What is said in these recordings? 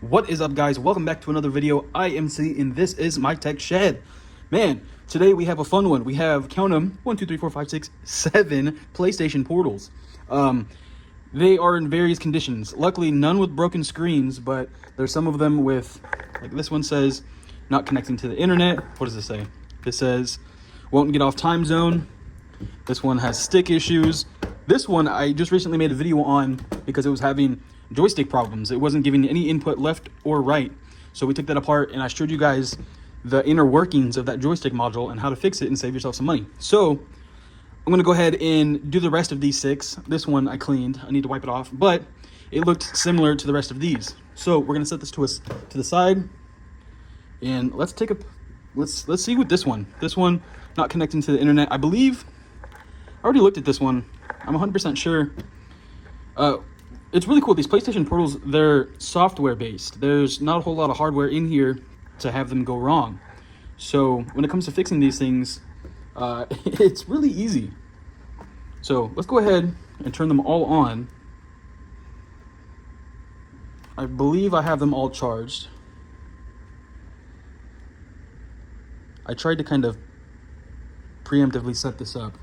What is up, guys? Welcome back to another video. I am C, and this is my tech shed. Man, today we have a fun one. We have, count them, 1, 2, 3, 4, 5, 6, 7 PlayStation portals. They are in various conditions. Luckily, none with broken screens, but there's some of them with, like this one says, not connecting to the internet. What does this say? This says, won't get off time zone. This one has stick issues. This one I just recently made a video on because it was having joystick problems. It wasn't giving any input left or right. So we took that apart and I showed you guys the inner workings of that joystick module and how to fix it and save yourself some money. So I'm going to go ahead and do the rest of these 6. This one I cleaned. I need to wipe it off, but it looked similar to the rest of these. So we're going to set this to the side and let's see with this one. This one not connecting to the internet. I believe I already looked at this one. I'm 100% sure. It's really cool. These PlayStation portals, they're software based. There's not a whole lot of hardware in here to have them go wrong. So when it comes to fixing these things, it's really easy. So let's go ahead and turn them all on. I believe I have them all charged. I tried to kind of preemptively set this up.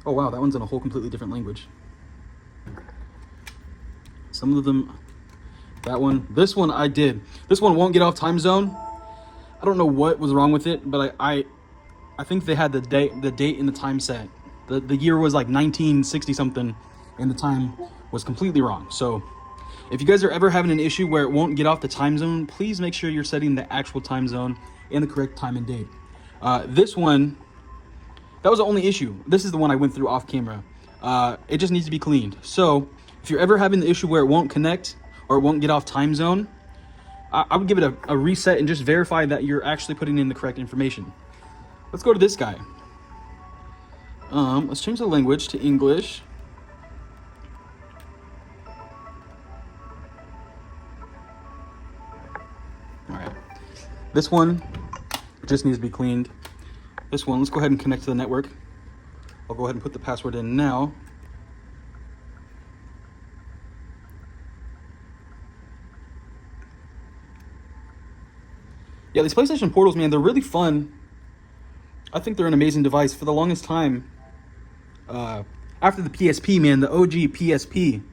Oh wow, that one's in a whole completely different language. Some of them, that one, this one I did. This one won't get off time zone. I don't know what was wrong with it, but I think they had the date and the time set. The year was like 1960 something, and the time was completely wrong. So if you guys are ever having an issue where it won't get off the time zone, please make sure you're setting the actual time zone and the correct time and date. This one, that was the only issue. This is the one I went through off camera. It just needs to be cleaned. So if you're ever having the issue where it won't connect or it won't get off time zone, I would give it a reset and just verify that you're actually putting in the correct information. Let's go to this guy. Let's change the language to English. All right. This one just needs to be cleaned. This one, let's go ahead and connect to the network. I'll go ahead and put the password in now. Yeah, these PlayStation portals, man, they're really fun. I think they're an amazing device. For the longest time, after the PSP, man, the OG PSP.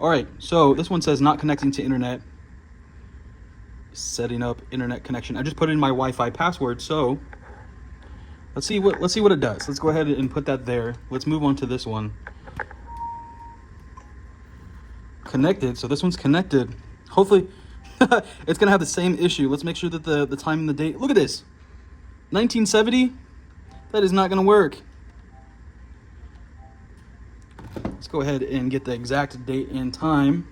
All right, so this one says not connecting to internet. Setting up internet connection. I just put in my Wi-Fi password, so let's see what it does. Let's go ahead and put that there. Let's move on to this one. Connected. So this one's connected. Hopefully it's gonna have the same issue. Let's make sure that the time and the date. Look at this. 1970. That is not gonna work. Let's go ahead and get the exact date and time.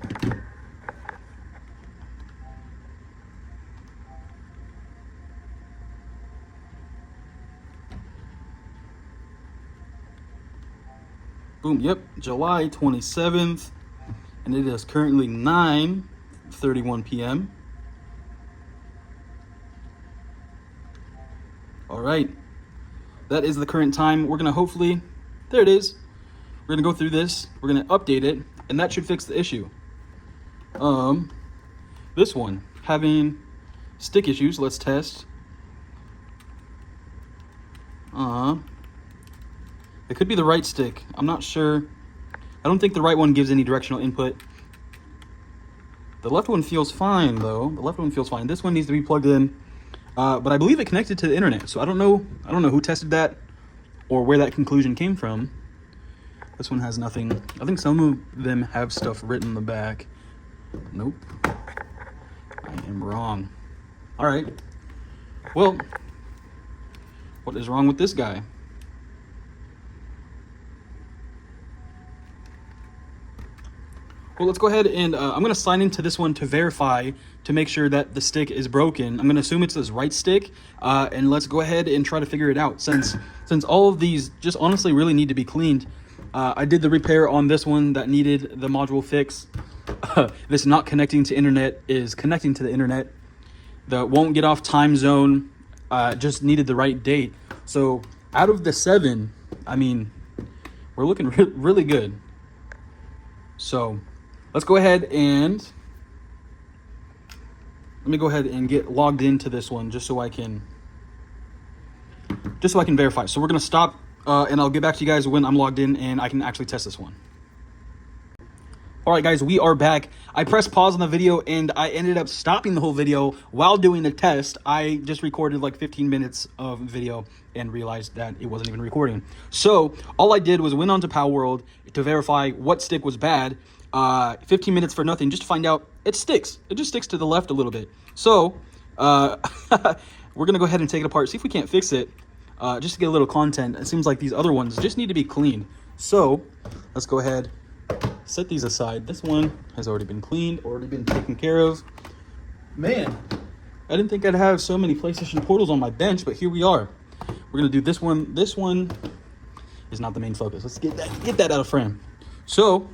Boom, yep, July 27th, and it is currently 9:31 p.m. All right, that is the current time. We're gonna hopefully, there it is. We're gonna go through this, we're gonna update it, and that should fix the issue. This one, having stick issues, let's test. It could be the right stick. I'm not sure. I don't think the right one gives any directional input. The left one feels fine, though. The left one feels fine. This one needs to be plugged in. But I believe it connected to the internet. So I don't know who tested that or where that conclusion came from. This one has nothing. I think some of them have stuff written in the back. Nope. I am wrong. All right. Well, what is wrong with this guy? Well, let's go ahead and I'm going to sign into this one to verify, to make sure that the stick is broken. I'm going to assume it's this right stick, and let's go ahead and try to figure it out. Since all of these just honestly really need to be cleaned. I did the repair on this one that needed the module fix. This not connecting to internet is connecting to the internet. The won't get off time zone just needed the right date. So out of the 7, I mean, we're looking really good. So let's go ahead and let me go ahead and get logged into this one just so I can verify. So we're gonna stop and I'll get back to you guys when I'm logged in and I can actually test this one. All right, guys, we are back. I pressed pause on the video and I ended up stopping the whole video while doing the test. I just recorded like 15 minutes of video and realized that it wasn't even recording. So all I did was went onto Power World to verify what stick was bad. 15 minutes for nothing just to find out it sticks. It just sticks to the left a little bit. So we're gonna go ahead and take it apart, see if we can't fix it, just to get a little content. It seems like these other ones just need to be cleaned. So let's go ahead, set these aside. This one has already been cleaned, already been taken care of. Man, I didn't think I'd have so many PlayStation portals on my bench, but here we are. We're gonna do this one. This one is not the main focus. Let's get that out of frame. So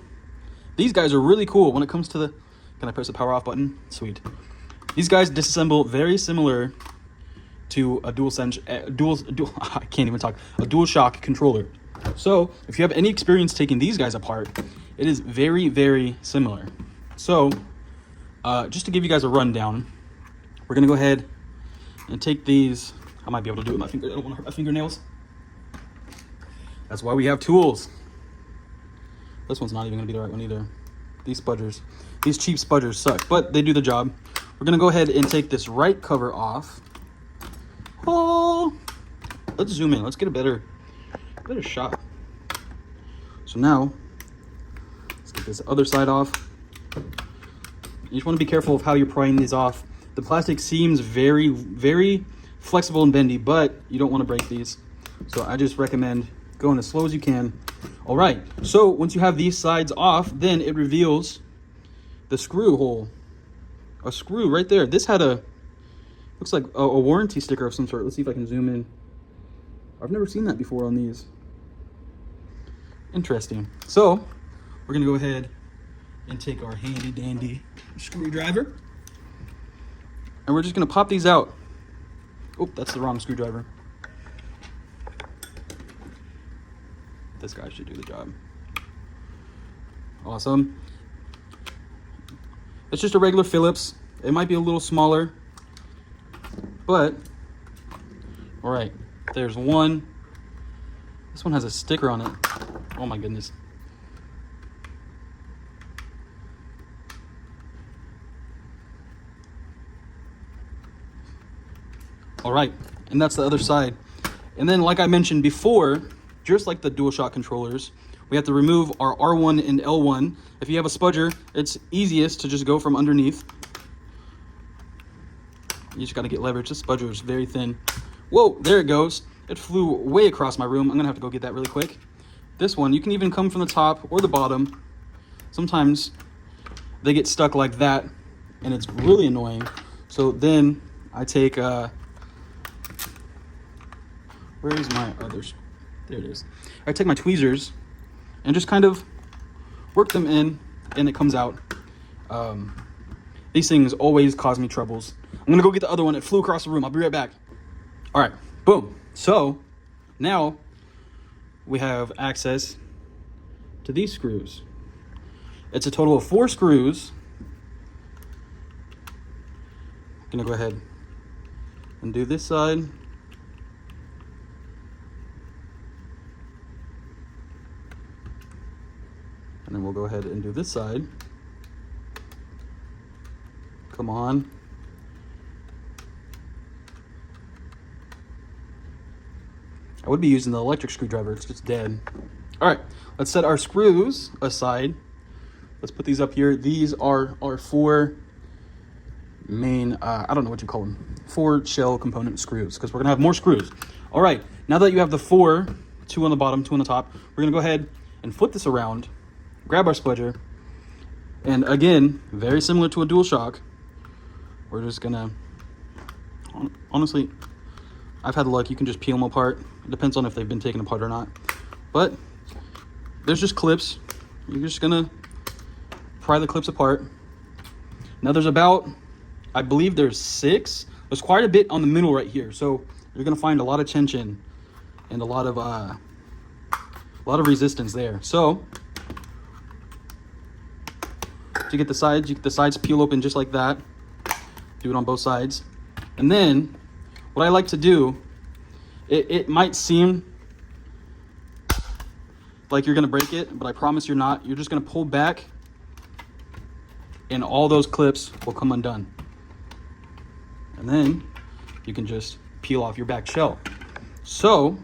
these guys are really cool when it comes to the, can I press the power off button? Sweet. These guys disassemble very similar to a I can't even talk, a DualShock controller. So if you have any experience taking these guys apart, it is very, very similar. So just to give you guys a rundown, we're gonna go ahead and take these. I might be able to do it with my finger. I don't want to hurt my fingernails. That's why we have tools. This one's not even gonna be the right one either. These spudgers, these cheap spudgers suck, but they do the job. We're gonna go ahead and take this right cover off. Oh, let's zoom in. Let's get a better shot. So now let's get this other side off. You just want to be careful of how you're prying these off. The plastic seems very, very flexible and bendy, but you don't want to break these. So I just recommend going as slow as you can. All right, so once you have these sides off, then it reveals the screw hole. A screw right there. This had looks like a warranty sticker of some sort. Let's see if I can zoom in. I've never seen that before on these. Interesting. So we're gonna go ahead and take our handy dandy screwdriver and we're just gonna pop these out. Oh, that's the wrong screwdriver. This guy should do the job. Awesome. It's just a regular Phillips. It might be a little smaller, but all right, there's one. This one has a sticker on it. Oh my goodness. All right, and that's the other side. And then like I mentioned before, just like the DualShock controllers, we have to remove our R1 and L1. If you have a spudger, it's easiest to just go from underneath. You just gotta get leverage. This spudger is very thin. Whoa, there it goes. It flew way across my room. I'm gonna have to go get that really quick. This one, you can even come from the top or the bottom. Sometimes they get stuck like that and it's really annoying. So then I take, where is my others? There it is. I take my tweezers and just kind of work them in and it comes out. These things always cause me troubles. I'm gonna go get the other one. It flew across the room. I'll be right back. All right, boom. So now we have access to these screws. It's a total of 4 screws. I'm gonna go ahead and do this side. And then we'll go ahead and do this side. Come on. I would be using the electric screwdriver, it's just dead. All right, let's set our screws aside. Let's put these up here. These are our 4 main, I don't know what you call them, 4 shell component screws, because we're gonna have more screws. All right, now that you have the 4, 2 on the bottom, 2 on the top, we're gonna go ahead and flip this around, grab our spudger, and again, very similar to a DualShock, we're just gonna, honestly, I've had luck, you can just peel them apart. It depends on if they've been taken apart or not. But there's just clips. You're just gonna pry the clips apart. Now there's about, I believe there's 6. There's quite a bit on the middle right here. So you're gonna find a lot of tension and a lot of resistance there. So to get the sides, the sides peel open just like that. Do it on both sides. And then what I like to do, it might seem like you're gonna break it, but I promise you're not. You're just gonna pull back and all those clips will come undone. And then you can just peel off your back shell. So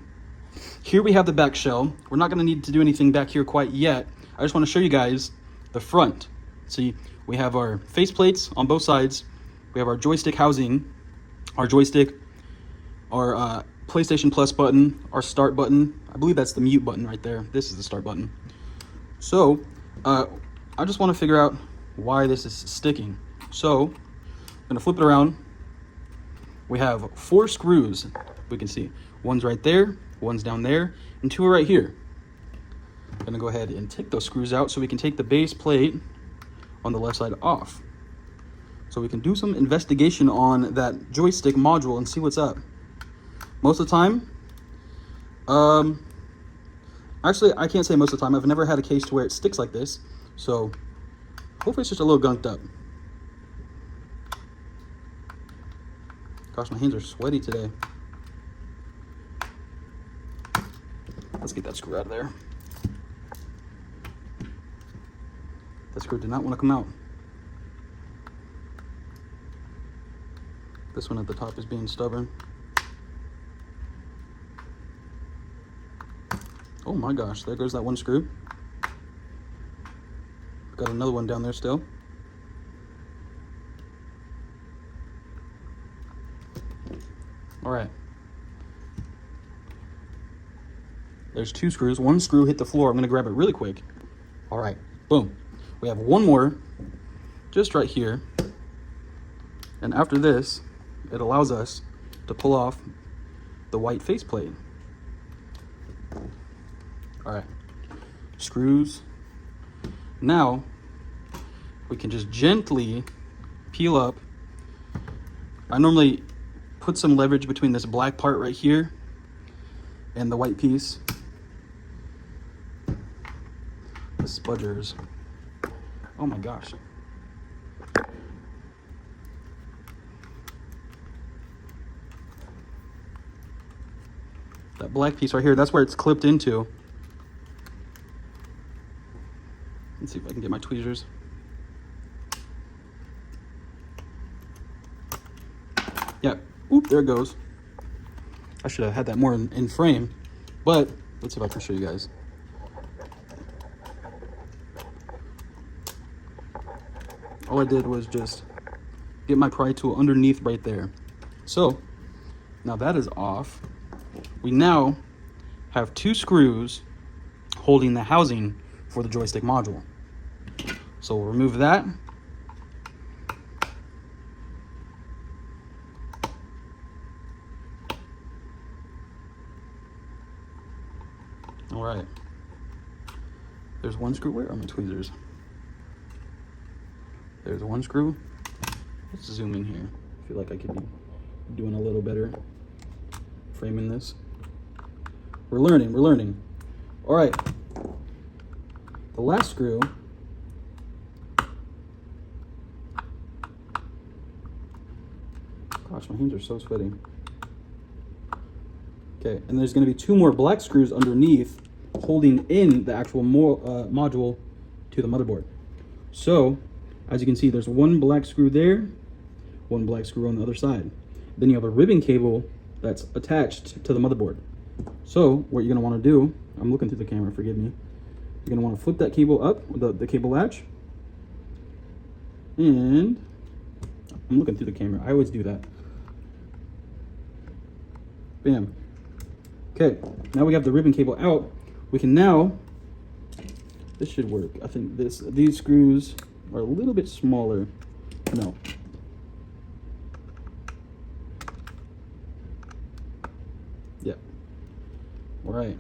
here we have the back shell. We're not gonna need to do anything back here quite yet. I just wanna show you guys the front. See, we have our face plates on both sides. We have our joystick housing, our joystick, our PlayStation Plus button, our start button. I believe that's the mute button right there. This is the start button. So I just want to figure out why this is sticking. So I'm gonna flip it around. We have 4 screws. We can see one's right there, one's down there, and 2 are right here. I'm gonna go ahead and take those screws out so we can take the base plate on the left side off. So we can do some investigation on that joystick module and see what's up. Most of the time, actually I can't say most of the time. I've never had a case to where it sticks like this. So hopefully it's just a little gunked up. Gosh, my hands are sweaty today. Let's get that screw out of there. That screw did not want to come out. This one at the top is being stubborn. Oh my gosh, there goes that one screw. Got another one down there still. All right. There's 2 screws. One screw hit the floor. I'm gonna grab it really quick. All right, boom. We have one more just right here. And after this, it allows us to pull off the white faceplate. All right, screws. Now we can just gently peel up. I normally put some leverage between this black part right here and the white piece. The spudgers. Oh my gosh. That black piece right here, that's where it's clipped into. Let's see if I can get my tweezers. Yeah, oop, there it goes. I should have had that more in frame, but let's see if I can show you guys. All I did was just get my pry tool underneath right there. So now that is off. We now have 2 screws holding the housing for the joystick module. So we'll remove that. All right. There's one screw. Where are my tweezers? There's one screw. Let's zoom in here. I feel like I could be doing a little better framing this. We're learning. All right. The last screw. Gosh, my hands are so sweaty. Okay, and there's going to be 2 more black screws underneath holding in the actual module to the motherboard. So, as you can see, there's 1 black screw there, 1 black screw on the other side. Then you have a ribbon cable that's attached to the motherboard. So, what you're going to want to do, I'm looking through the camera, forgive me. You're going to want to flip that cable up, the cable latch. And I'm looking through the camera. I always do that. Bam. Okay, now we have the ribbon cable out. We can now, this should work. I think these screws are a little bit smaller. No. Yep. All right.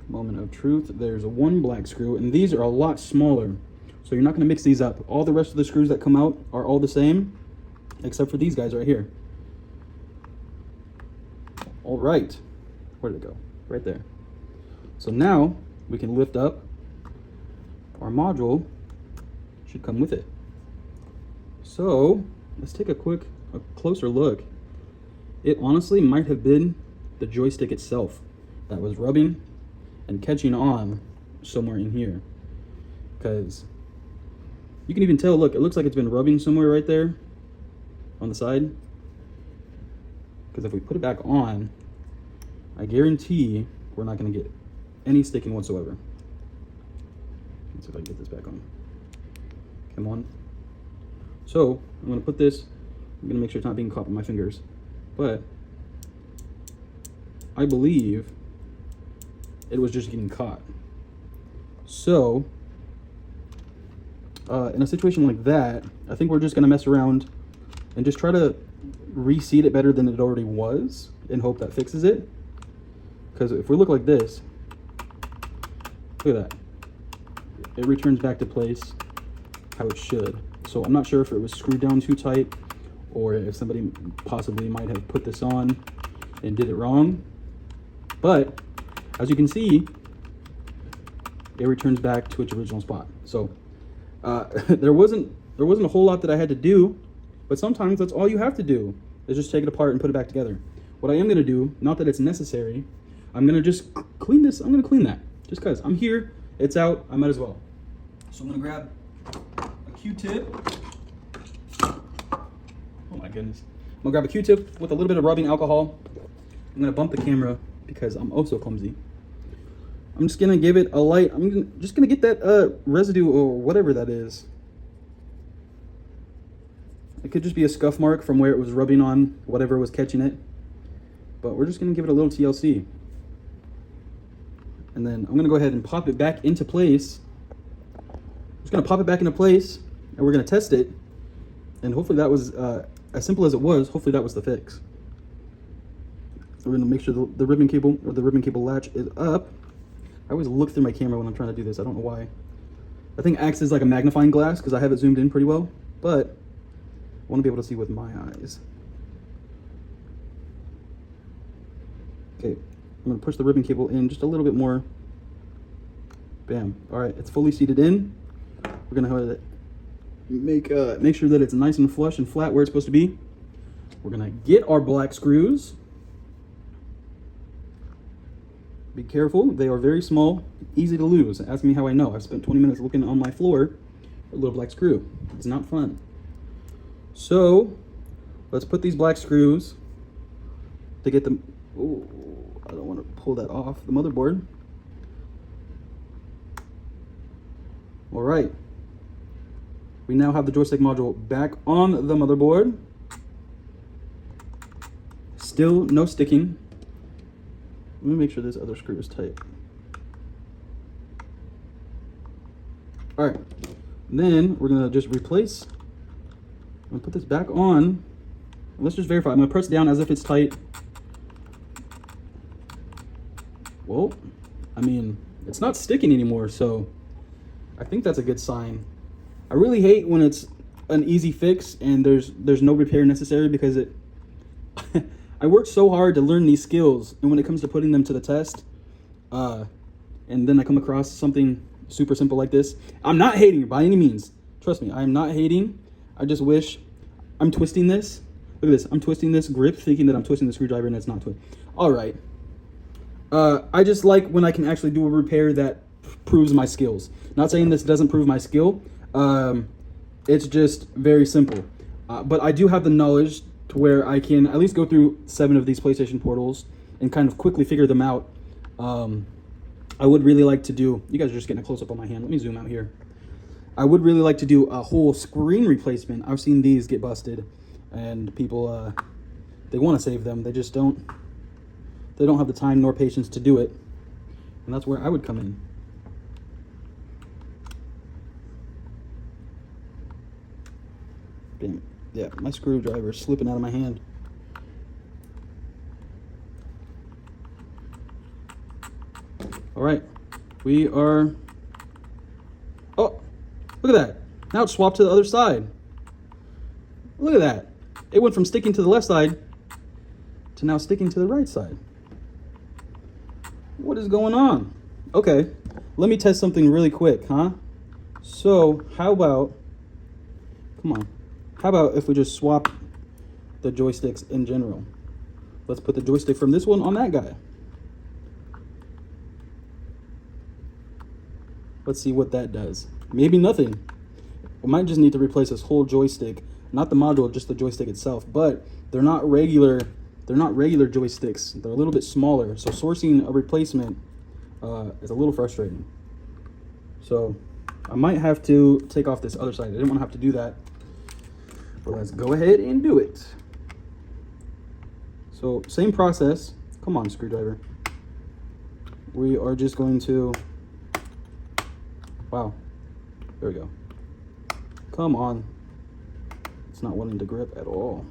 Moment of truth. There's 1 black screw, and these are a lot smaller. So you're not gonna mix these up. All the rest of the screws that come out are all the same, except for these guys right here. All right, where did it go? Right there. So now we can lift up. Our module should come with it. So let's take a closer look. It honestly might have been the joystick itself that was rubbing and catching on somewhere in here, because you can even tell, look, it looks like it's been rubbing somewhere right there on the side. Because if we put it back on, I guarantee we're not going to get any sticking whatsoever. Let's see if I can get this back on. Come on. So I'm going to put this, I'm going to make sure it's not being caught with my fingers, but I believe it was just getting caught. So in a situation like that, I think we're just going to mess around and just try to reseat it better than it already was and hope that fixes it. Because if we look like this, look at that, it returns back to place how it should. So I'm not sure if it was screwed down too tight or if somebody possibly might have put this on and did it wrong. But as you can see, it returns back to its original spot. So there wasn't a whole lot that I had to do, but sometimes that's all you have to do is just take it apart and put it back together. What I am going to do, not that it's necessary, I'm going to just clean this. I'm going to clean that just because I'm here, it's out, I might as well. So I'm going to grab a Q-tip. Oh my goodness. I'm going to grab a Q-tip with a little bit of rubbing alcohol. I'm going to bump the camera because I'm oh so clumsy. I'm just going to give it a light. Just going to get that residue or whatever that is. It could just be a scuff mark from where it was rubbing on whatever was catching it. But we're just going to give it a little TLC. And then I'm going to go ahead and pop it back into place. I'm just going to pop it back into place, and we're going to test it. And hopefully that was, as simple as it was, hopefully that was the fix. So we're going to make sure the ribbon cable, or the ribbon cable latch is up. I always look through my camera when I'm trying to do this. I don't know why. I think acts as like a magnifying glass because I have it zoomed in pretty well. But I want to be able to see with my eyes. Okay, I'm going to push the ribbon cable in just a little bit more. Bam. All right, it's fully seated in. We're going to make sure that it's nice and flush and flat where it's supposed to be. We're going to get our black screws. Be careful, they are very small, easy to lose. Ask me how I know. I've spent 20 minutes looking on my floor for a little black screw. It's not fun. So let's put these black screws to get them. Oh, I don't want to pull that off the motherboard. All right. We now have the joystick module back on the motherboard. Still no sticking. Let me make sure this other screw is tight. All right. Then we're going to just replace. I'm going to put this back on. Let's just verify. I'm going to press down as if it's tight. Well, I mean, it's not sticking anymore, so I think that's a good sign. I really hate when it's an easy fix and there's no repair necessary because it I worked so hard to learn these skills, and when it comes to putting them to the test, and then I come across something super simple like this. I'm not hating by any means. Trust me, I'm not hating. I just wish I'm twisting this. Look at this. I'm twisting this grip thinking that I'm twisting the screwdriver and it's not twisted. All right. I just like when I can actually do a repair that proves my skills. Not saying this doesn't prove my skill. It's just very simple. But I do have the knowledge to where I can at least go through 7 of these PlayStation portals and kind of quickly figure them out. I would really like to do, you guys are just getting a close-up on my hand. Let me zoom out here. I would really like to do a whole screen replacement. I've seen these get busted, and people, they want to save them. They just don't have the time nor patience to do it. And that's where I would come in. Damn it. Yeah, my screwdriver is slipping out of my hand. All right, we are, oh, look at that. Now it's swapped to the other side. Look at that. It went from sticking to the left side to now sticking to the right side. What is going on? Okay, let me test something really quick, huh? So how about, come on, How about if we just swap the joysticks in general? Let's put the joystick from this one on that guy. Let's see what that does. Maybe nothing. We might just need to replace this whole joystick, not the module, just the joystick itself. But they're not regular. They're not regular joysticks. They're a little bit smaller. So sourcing a replacement is a little frustrating. So I might have to take off this other side. I didn't want to have to do that, but let's go ahead and do it. So same process. Come on, screwdriver. We are just going to, wow, there we go. Come on. It's not wanting to grip at all.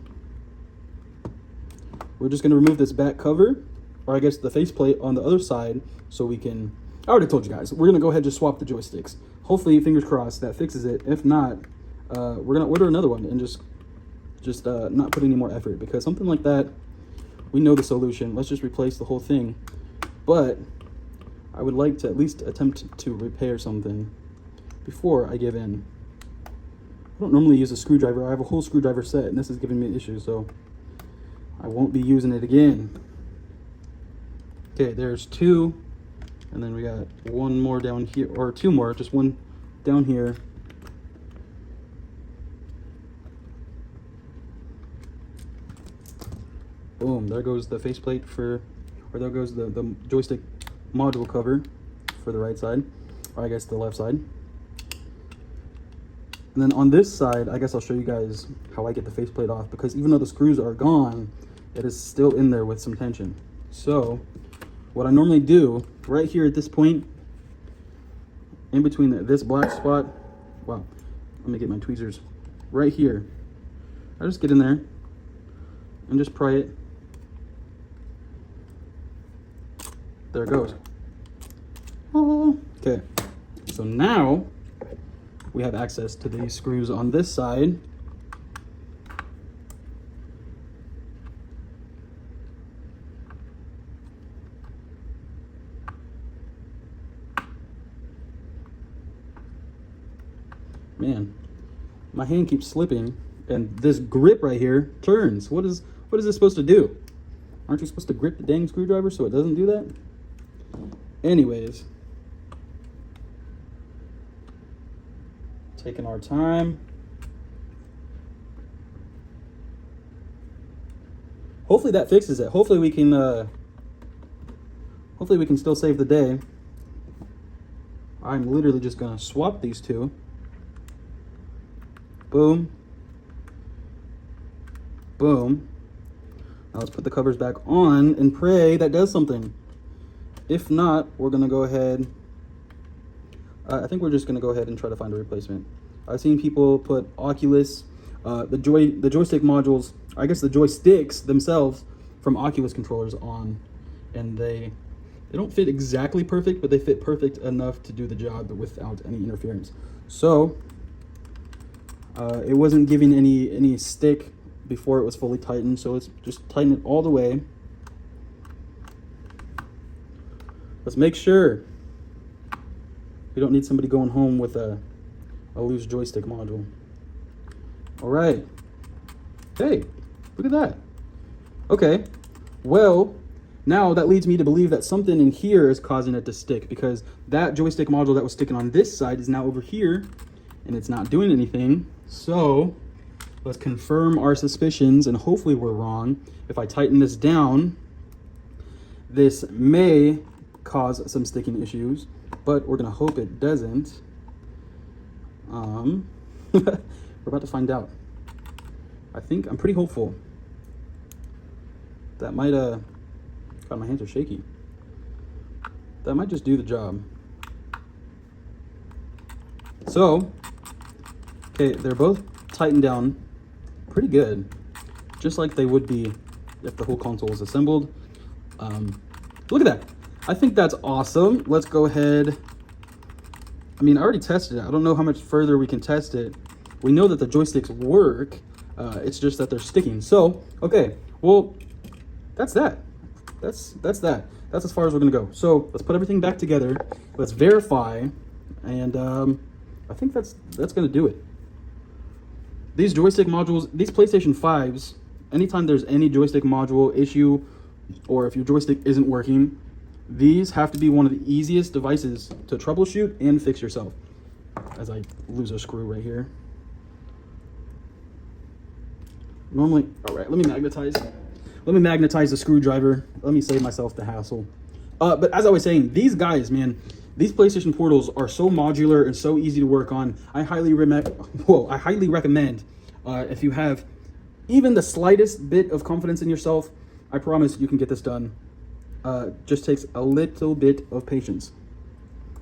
We're just going to remove this back cover, or I guess the faceplate on the other side, so we can, I already told you guys, we're going to go ahead and just swap the joysticks. Hopefully, fingers crossed, that fixes it. If not, we're going to order another one and just not put any more effort, because something like that, we know the solution. Let's just replace the whole thing. But I would like to at least attempt to repair something before I give in. I don't normally use a screwdriver. I have a whole screwdriver set, and this is giving me issues, so I won't be using it again. Okay, there's two, and then we got one more down here, or two more, just one down here. Boom, there goes the faceplate for, or there goes the joystick module cover for the right side, or I guess the left side. And then on this side, I guess I'll show you guys how I get the faceplate off, because even though the screws are gone, it is still in there with some tension. So what I normally do right here at this point, in between this black spot, wow, let me get my tweezers, right here, I just get in there and just pry it. There it goes. Oh, okay, so now we have access to these screws on this side. Man, my hand keeps slipping, and this grip right here turns. What is this supposed to do? Aren't you supposed to grip the dang screwdriver so it doesn't do that? Anyways, taking our time. Hopefully that fixes it. Hopefully we can still save the day. I'm literally just gonna swap these two. Boom. Boom. Now let's put the covers back on and pray that does something. If not, we're gonna go ahead. I think we're just gonna go ahead and try to find a replacement. I've seen people put Oculus, the joystick modules, I guess the joysticks themselves from Oculus controllers on, and they don't fit exactly perfect, but they fit perfect enough to do the job without any interference. So it wasn't giving any stick before it was fully tightened, so let's just tighten it all the way. Let's make sure we don't need somebody going home with a loose joystick module. All right. Hey, look at that. Okay, well, now that leads me to believe that something in here is causing it to stick, because that joystick module that was sticking on this side is now over here, and it's not doing anything. So let's confirm our suspicions, and hopefully we're wrong. If I tighten this down, this may cause some sticking issues, but we're gonna hope it doesn't. We're about to find out. I'm pretty hopeful. That might, God, my hands are shaky. That might just do the job. So, okay, they're both tightened down pretty good, just like they would be if the whole console was assembled. Look at that. I think that's awesome. Let's go ahead. I mean, I already tested it. I don't know how much further we can test it. We know that the joysticks work. It's just that they're sticking. So, okay, well, that's that. That's that. That's as far as we're gonna go. So let's put everything back together. Let's verify, and I think that's gonna do it. these joystick modules, these PlayStation 5s, anytime there's any joystick module issue, or if your joystick isn't working, these have to be one of the easiest devices to troubleshoot and fix yourself. As I lose a screw right here. Normally, all right, let me magnetize the screwdriver. Let me save myself the hassle. But as I was saying, these guys, man, these PlayStation portals are so modular and so easy to work on. I highly recommend if you have even the slightest bit of confidence in yourself, I promise you can get this done. Just takes a little bit of patience.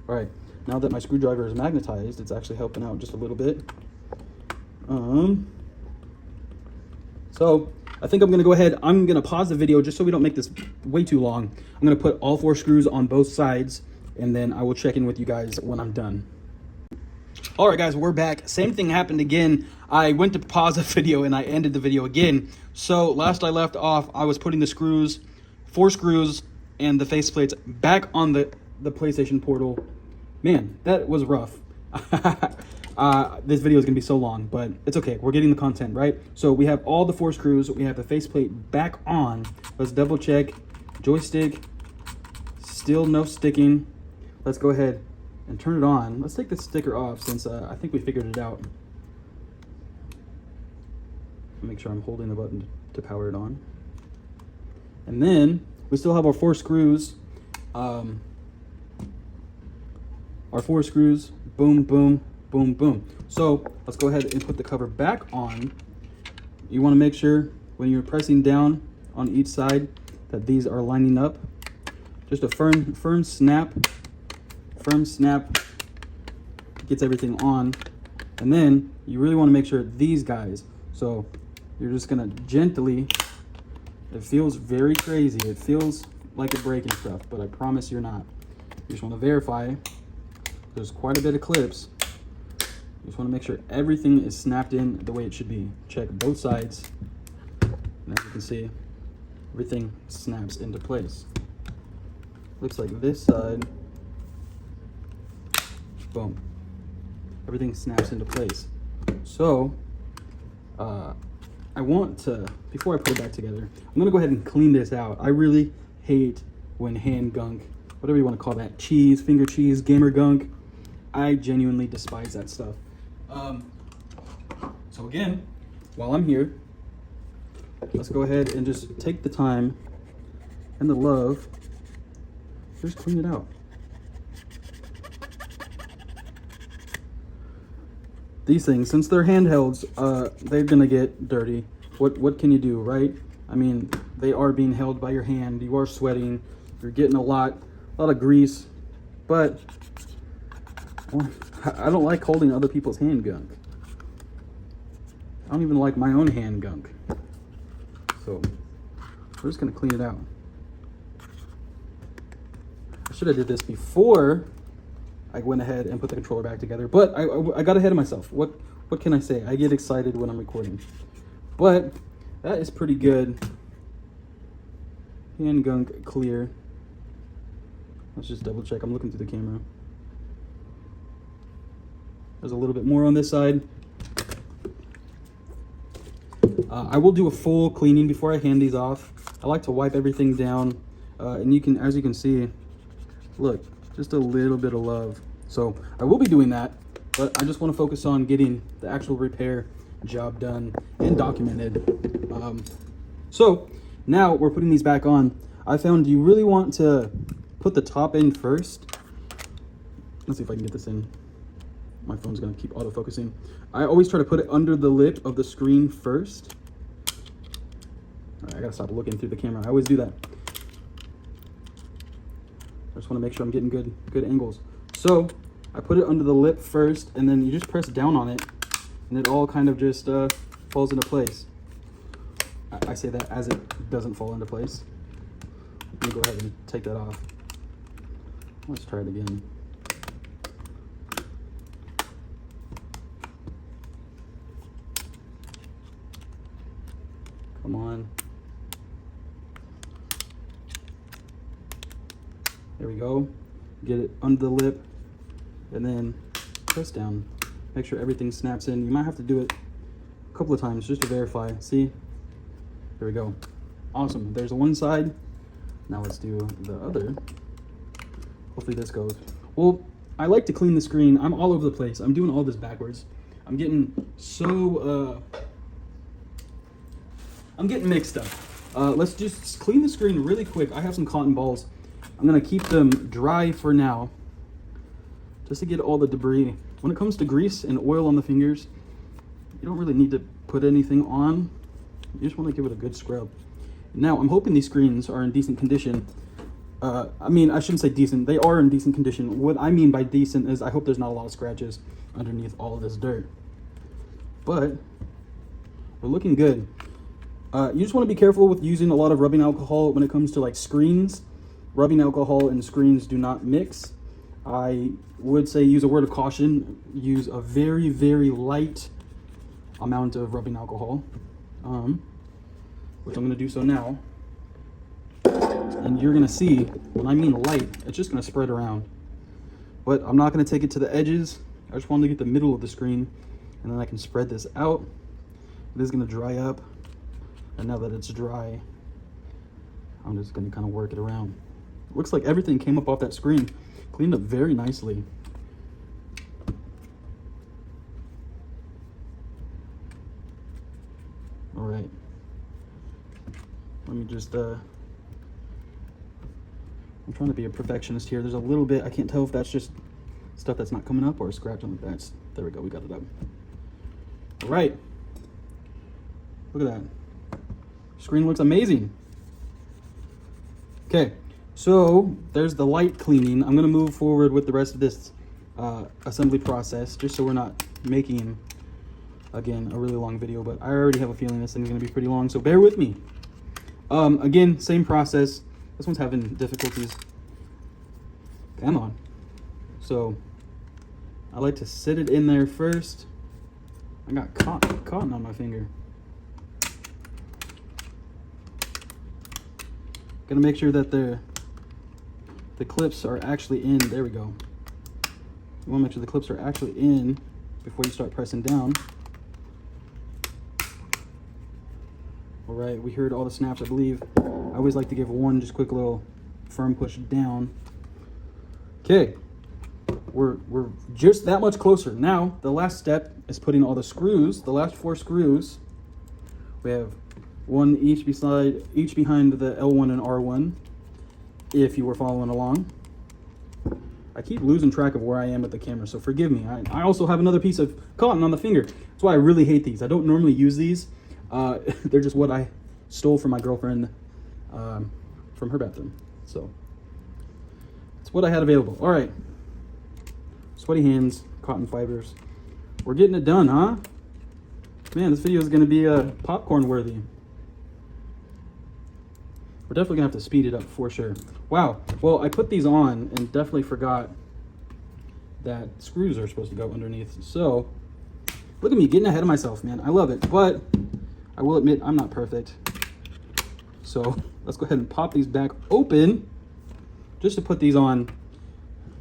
All right, now that my screwdriver is magnetized, it's actually helping out just a little bit. So I think I'm gonna go ahead, I'm gonna pause the video just so we don't make this way too long. I'm gonna put all 4 screws on both sides, and then I will check in with you guys when I'm done. All right, guys, we're back. Same thing happened again. I went to pause the video and I ended the video again. So last I left off, I was putting the screws, 4 screws and the faceplates back on the PlayStation portal. Man, that was rough. This video is gonna be so long, but it's okay. We're getting the content, right? So we have all the 4 screws. We have the faceplate back on. Let's double check. Joystick, still no sticking. Let's go ahead and turn it on. Let's take the sticker off since I think we figured it out. Make sure I'm holding the button to power it on. And then we still have our 4 screws. Our 4 screws, boom, boom, boom, boom. So let's go ahead and put the cover back on. You want to make sure when you're pressing down on each side that these are lining up. Just a firm snap gets everything on. And then you really want to make sure these guys, so you're just gonna gently, it feels very crazy, it feels like you're breaking stuff, but I promise you're not. You just want to verify. There's quite a bit of clips. You just want to make sure everything is snapped in the way it should be. Check both sides, and as you can see, everything snaps into place. Looks like this side, boom, everything snaps into place. So I want to, before I put it back together, I'm gonna go ahead and clean this out. I really hate when hand gunk, whatever you want to call that, cheese, finger cheese, gamer gunk, I genuinely despise that stuff. So again, while I'm here, let's go ahead and just take the time and the love, just clean it out. These things, since they're handhelds, they're gonna get dirty. What can you do, right? I mean, they are being held by your hand. You are sweating. You're getting a lot of grease. But well, I don't like holding other people's hand gunk. I don't even like my own hand gunk. So we're just gonna clean it out. I should have did this before I went ahead and put the controller back together, but I got ahead of myself. What can I say? I get excited when I'm recording. But that is pretty good. Hand gunk clear. Let's just double check. I'm looking through the camera. There's a little bit more on this side. I will do a full cleaning before I hand these off. I like to wipe everything down, and you can, as you can see, look, just a little bit of love. So I will be doing that, but I just want to focus on getting the actual repair job done and documented. So now we're putting these back on. I found you really want to put the top in first. Let's see if I can get this in. My phone's gonna keep autofocusing. I always try to put it under the lip of the screen first. All right, I gotta stop looking through the camera. I always do that. I just want to make sure I'm getting good angles. So I put it under the lip first, and then you just press down on it, and it all kind of just falls into place. I say that as it doesn't fall into place. Let me go ahead and take that off. Let's try it again. Come on. There we go. Get it under the lip and then press down. Make sure everything snaps in. You might have to do it couple of times just to verify. See, there we go. Awesome. There's the one side. Now let's do the other. Hopefully this goes. Well, I like to clean the screen. I'm all over the place. I'm doing all this backwards. I'm getting so I'm getting mixed up. Let's just clean the screen really quick. I have some cotton balls. I'm gonna keep them dry for now, just to get all the debris. When it comes to grease and oil on the fingers, you don't really need to put anything on. You just want to give it a good scrub. Now, I'm hoping these screens are in decent condition. I mean, I shouldn't say decent. They are in decent condition. What I mean by decent is I hope there's not a lot of scratches underneath all of this dirt. But we're looking good. You just want to be careful with using a lot of rubbing alcohol when it comes to like screens. Rubbing alcohol and screens do not mix. I would say use a word of caution. Use a very, very light amount of rubbing alcohol, which I'm going to do so now. And you're going to see, when I mean light, it's just going to spread around. But I'm not going to take it to the edges. I just want to get the middle of the screen, and then I can spread this out. It is going to dry up. And now that it's dry, I'm just going to kind of work it around. It looks like everything came up off that screen. Cleaned up very nicely. All right. Let me just, I'm trying to be a perfectionist here. There's a little bit, I can't tell if that's just stuff that's not coming up or a scratch on the back. There we go, we got it up. All right. Look at that. Screen looks amazing. Okay, so there's the light cleaning. I'm gonna move forward with the rest of this assembly process, just so we're not making, again, a really long video, but I already have a feeling this thing is gonna be pretty long, so bear with me. Again, same process. This one's having difficulties. Come on. So I like to sit it in there first. I got cotton on my finger. Gonna make sure that the clips are actually in. There we go. You wanna make sure the clips are actually in before you start pressing down. All right, we heard all the snaps, I believe. I always like to give one just quick little firm push down. Okay, we're just that much closer. Now, the last step is putting all the screws, the last 4 screws. We have one each behind the L1 and R1, if you were following along. I keep losing track of where I am with the camera, so forgive me. I also have another piece of cotton on the finger. That's why I really hate these. I don't normally use these. They're just what I stole from my girlfriend from her bathroom. So it's what I had available. All right. Sweaty hands, cotton fibers. We're getting it done, huh? Man, this video is going to be popcorn worthy. We're definitely gonna have to speed it up for sure. Wow, well, I put these on and definitely forgot that screws are supposed to go underneath. So, look at me getting ahead of myself, man. I love it, but I will admit I'm not perfect. So, let's go ahead and pop these back open just to put these on.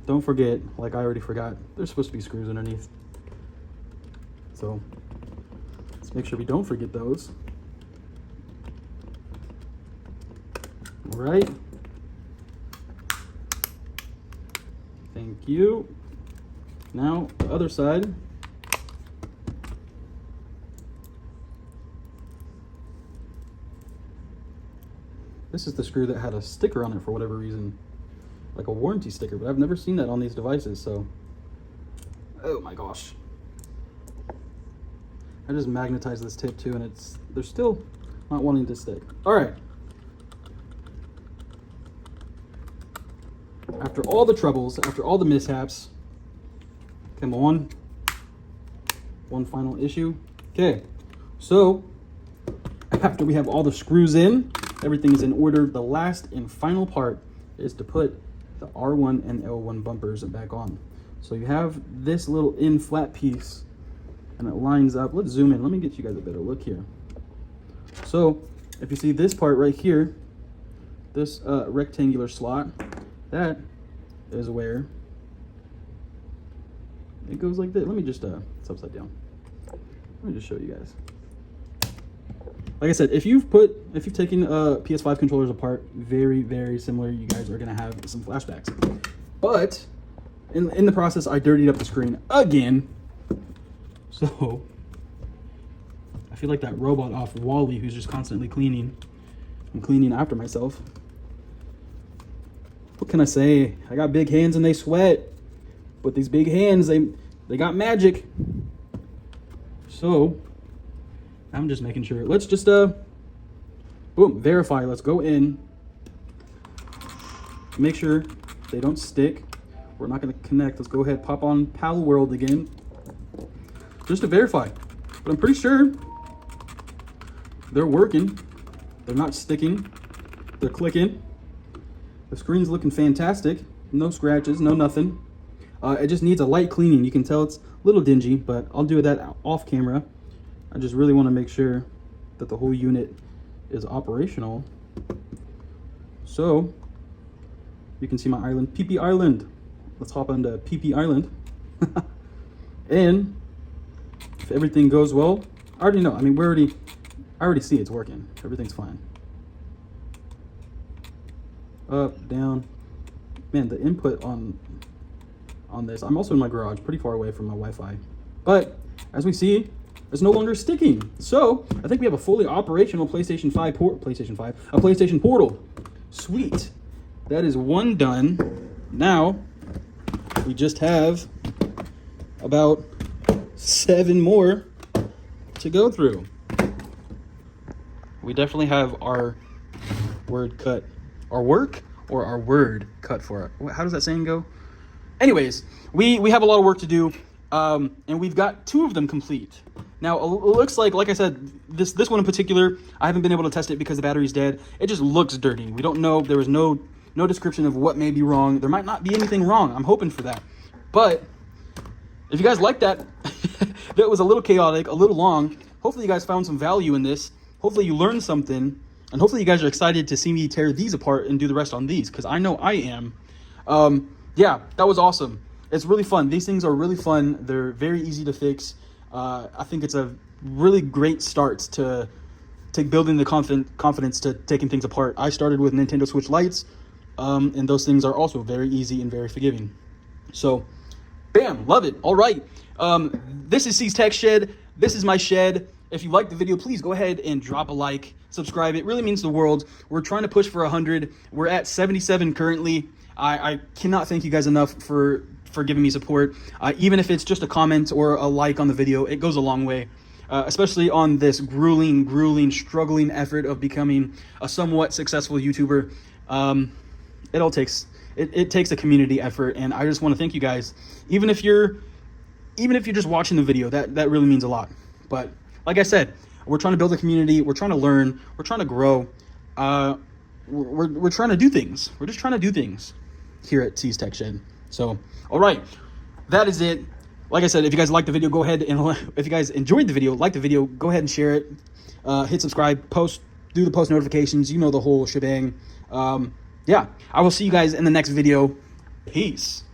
Don't forget, like I already forgot, there's supposed to be screws underneath. So, let's make sure we don't forget those. All right. Thank you. Now, the other side. This is the screw that had a sticker on it for whatever reason, like a warranty sticker, but I've never seen that on these devices, so. Oh my gosh. I just magnetized this tip too, and they're still not wanting to stick. All right. After all the troubles, after all the mishaps, come on, one final issue. Okay, so after we have all the screws in, everything is in order. The last and final part is to put the R1 and L1 bumpers back on. So you have this little in flat piece and it lines up. Let's zoom in. Let me get you guys a better look here. So if you see this part right here, this rectangular slot, that is where it goes like this. Let me just, it's upside down. Let me just show you guys. like I said, if you've taken PS5 controllers apart, very, very similar. You guys are gonna have some flashbacks. But in the process, I dirtied up the screen again. So I feel like that robot off Wall-E who's just constantly cleaning. I'm cleaning after myself. What can I say? I got big hands and they sweat. But these big hands, they got magic. So I'm just making sure. Let's just boom, verify. Let's go in. Make sure they don't stick. We're not gonna connect. Let's go ahead, pop on Pal World again. Just to verify. But I'm pretty sure they're working. They're not sticking. They're clicking. The screen's looking fantastic. No scratches, no nothing. It just needs a light cleaning. You can tell it's a little dingy, but I'll do that off camera. I just really want to make sure that the whole unit is operational. So you can see my island, PP Island. Let's hop onto PP Island. And if everything goes well, I already know. I mean, I already see it's working. Everything's fine. Up, down. Man, the input on this. I'm also in my garage, pretty far away from my Wi-Fi. But as we see, it's no longer sticking. So I think we have a fully operational PlayStation 5 portal. Sweet. That is one done. Now we just have about 7 more to go through. We definitely have our word cut. Our work or our word cut for it. How does that saying go? Anyways, we have a lot of work to do, and we've got 2 of them complete. Now, it looks like I said, this one in particular, I haven't been able to test it because the battery's dead. It just looks dirty. We don't know. There was no description of what may be wrong. There might not be anything wrong. I'm hoping for that. But if you guys like that, that was a little chaotic, a little long. Hopefully you guys found some value in this. Hopefully you learned something. And hopefully you guys are excited to see me tear these apart and do the rest on these, because I know I am. Yeah, that was awesome. It's really fun. These things are really fun. They're very easy to fix. I think it's a really great start to building the confidence to taking things apart. I started with Nintendo Switch Lites, and those things are also very easy and very forgiving. So, bam, love it. All right. This is C's Tech Shed. This is my shed. If you liked the video, please go ahead and drop a like, subscribe. It really means the world. We're trying to push for 100. We're at 77 currently. I cannot thank you guys enough for giving me support. Even if it's just a comment or a like on the video, it goes a long way. Especially on this grueling, struggling effort of becoming a somewhat successful YouTuber. It takes a community effort, and I just want to thank you guys. Even if you're just watching the video, that really means a lot. But like I said, we're trying to build a community. We're trying to learn. We're trying to grow. We're trying to do things. We're just trying to do things here at C's Tech Shed. So, all right, that is it. Like I said, if you guys liked the video, go ahead and if you guys enjoyed the video, like the video, go ahead and share it. Hit subscribe, do the post notifications. You know the whole shebang. Yeah, I will see you guys in the next video. Peace.